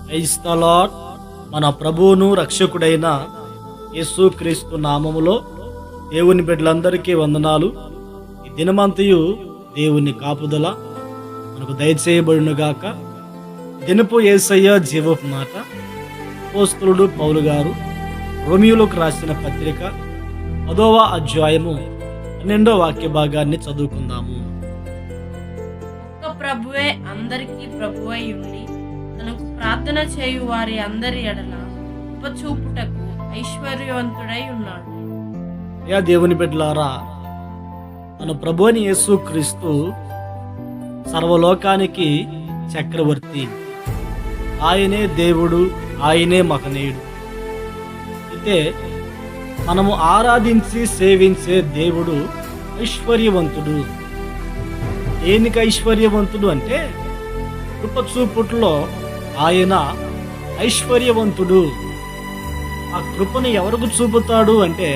Praise the lord. మన ప్రభువును రక్షకుడైన యేసుక్రీస్తు నామములో దేవుని బిడ్డలందరికీ వందనాలు. ఈ దినమంతయు దేవుని కాపుదల మనకు దయచేయబడునుగాక. దినపు యేసయ్య జీవపు మాట అపోస్తలుడు పౌలు గారు రోమియోలకు రాసిన పత్రిక 10వ అధ్యాయము 12వ వాక్య భాగాన్ని చదువుకుందాము. ఒక్క ప్రభువే అందరికీ ప్రభువై ఉండి తనకు ప్రార్థన చేయు వారి అందరి ఎడల ఉపచూపుటకు ఐశ్వర్యవంతుడై ఉన్నాడు. యా దేవుని బిడ్డలారా, మన ప్రభు అని యేసుక్రీస్తు సర్వలోకానికి చక్రవర్తి. ఆయనే దేవుడు, ఆయనే మహనీయుడు. అయితే మనము ఆరాధించి సేవించే దేవుడు ఐశ్వర్యవంతుడు. దేనికి ఐశ్వర్యవంతుడు అంటే కృపచూపుట్లో ఆయన ఐశ్వర్యవంతుడు. ఆ కృపను ఎవరికి చూపుతాడు అంటే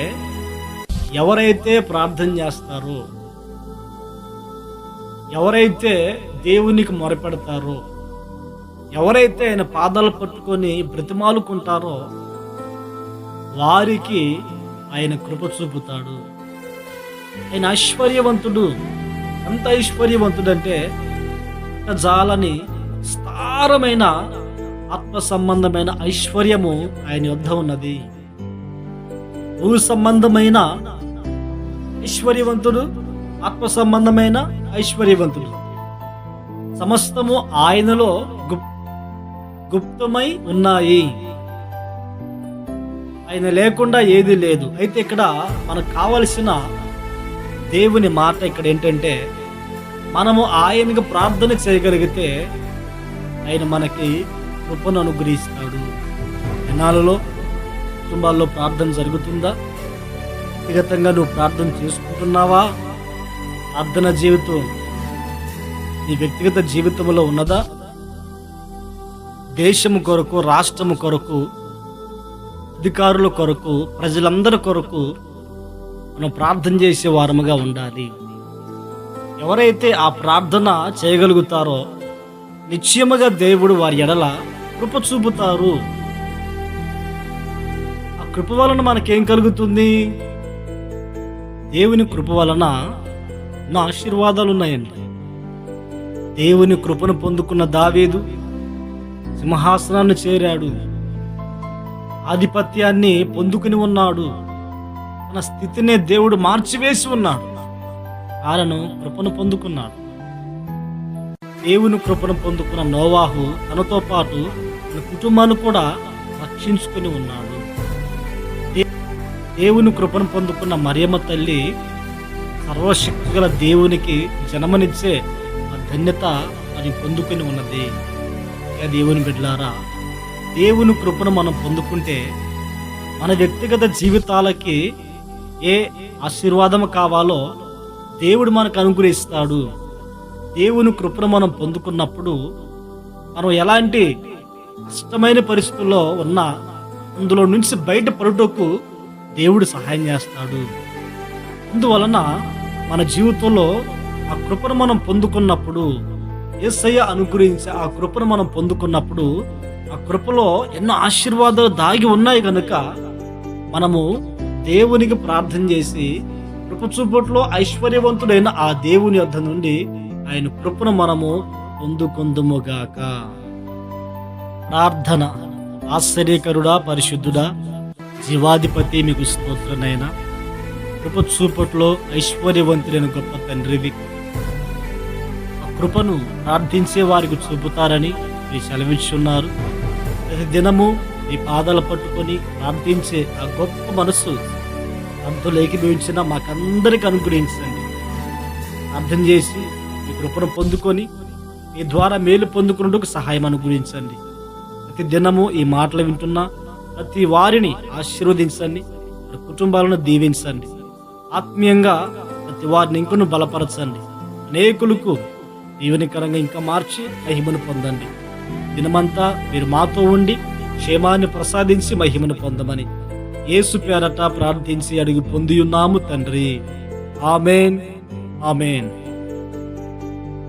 ఎవరైతే ప్రార్థన చేస్తారో, ఎవరైతే దేవునికి మొరపెడతారో, ఎవరైతే ఆయన పాదాలు పట్టుకొని బ్రతిమాలుకుంటారో వారికి ఆయన కృప చూపుతాడు. ఆయన ఐశ్వర్యవంతుడు. ఎంత ఐశ్వర్యవంతుడంటే జాలని విస్తారమైన ఆత్మ సంబంధమైన ఐశ్వర్యము ఆయన యొద్ద ఉన్నది. భూ సంబంధమైన ఐశ్వర్యవంతుడు, ఆత్మ సంబంధమైన ఐశ్వర్యవంతుడు. సమస్తము ఆయనలో గుప్తమై ఉన్నాయి. ఆయన లేకుండా ఏది లేదు. అయితే ఇక్కడ మనకు కావలసిన దేవుని మాట ఇక్కడ ఏంటంటే, మనము ఆయనకు ప్రార్థన చేయగలిగితే ఆయన మనకి కృపను అనుగ్రహిస్తాడు. దినాలలో కుటుంబాల్లో ప్రార్థన జరుగుతుందా? వ్యక్తిగతంగా నువ్వు ప్రార్థన చేసుకుంటున్నావా? ప్రార్థన జీవితం నీ వ్యక్తిగత జీవితంలో ఉన్నదా? దేశము కొరకు, రాష్ట్రము కొరకు, అధికారుల కొరకు, ప్రజలందరి కొరకు మనం ప్రార్థన చేసే వారముగా ఉండాలి. ఎవరైతే ఆ ప్రార్థన చేయగలుగుతారో నిశ్చయముగా దేవుడు వారి ఎడల కృప చూపుతారు. ఆ కృప వలన మనకేం కలుగుతుంది? దేవుని కృప వలన ఎన్నో ఆశీర్వాదాలు ఉన్నాయండి. దేవుని కృపను పొందుకున్న దావీదు సింహాసనాన్ని చేరాడు. ఆధిపత్యాన్ని పొందుకుని ఉన్నాడు. తన స్థితిని దేవుడు మార్చివేసి ఉన్నాడు. ఆయనను కృపను పొందుకున్నాడు. దేవుని కృపను పొందుకున్న నోవాహు తనతో పాటు తన కుటుంబాన్ని కూడా రక్షించుకుని ఉన్నాడు. దేవుని కృపను పొందుకున్న మరియమ్మ తల్లి సర్వశక్తి గల దేవునికి జన్మనిచ్చే ఆ ధన్యత అది పొందుకుని ఉన్నది. దేవుని బిడ్డలారా, దేవుని కృపను మనం పొందుకుంటే మన వ్యక్తిగత జీవితాలకి ఏ ఆశీర్వాదం కావాలో దేవుడు మనకు అనుగ్రహిస్తాడు. దేవుని కృపను మనం పొందుకున్నప్పుడు మనం ఎలాంటి కష్టమైన పరిస్థితుల్లో ఉన్నా అందులో నుంచి బయటపడుటకు దేవుడు సహాయం చేస్తాడు. అందువలన మన జీవితంలో ఆ కృపను మనం పొందుకున్నప్పుడు, యేసయ్య అనుగ్రహించే ఆ కృపను మనం పొందుకున్నప్పుడు ఆ కృపలో ఎన్నో ఆశీర్వాదాలు దాగి ఉన్నాయి కనుక మనము దేవునికి ప్రార్థన చేసి కృప చూపుట్లో ఐశ్వర్యవంతుడైన ఆ దేవుని యొద్ద నుండి ఆయన కృపను మనము పొందుకొందుముగాక. ప్రార్థన. ఆశ్చర్యకరుడా, పరిశుద్ధుడా, జీవాధిపతి, మీకు స్తోత్రనైనా. కృప చూపుట్లో ఐశ్వర్యవంతుడైన గొప్ప తండ్రివి. ఆ కృపను ప్రార్థించే వారికి చూపుతారని మీరు సెలవిస్తున్నారు. ప్రతి దినము మీ పాదాలు పట్టుకొని ప్రార్థించే ఆ గొప్ప మనస్సు అంతలో ఏకీభవించిన మాకందరికి అనుగ్రహించండి. ప్రార్థన చేసి మీ కృపను పొందుకొని మీ ద్వారా మేలు పొందుకున్నట్టుకు సహాయం అనుగ్రహించండి. ప్రతి దినము ఈ మాటలు వింటున్న ప్రతి వారిని ఆశీర్వదించండి. కుటుంబాలను దీవించండి. ఆత్మీయంగా ప్రతి వారిని ఇంకను బలపరచండి. అనేకులకు దీవెనకరంగా ఇంకా మార్చి మహిమను పొందండి. దినమంతా మీరు మాతో ఉండి క్షేమాన్ని ప్రసాదించి మహిమను పొందమని యేసు పేరట ప్రార్థించి అడిగి పొందియున్నాము తండ్రి. ఆమేన్, ఆమేన్.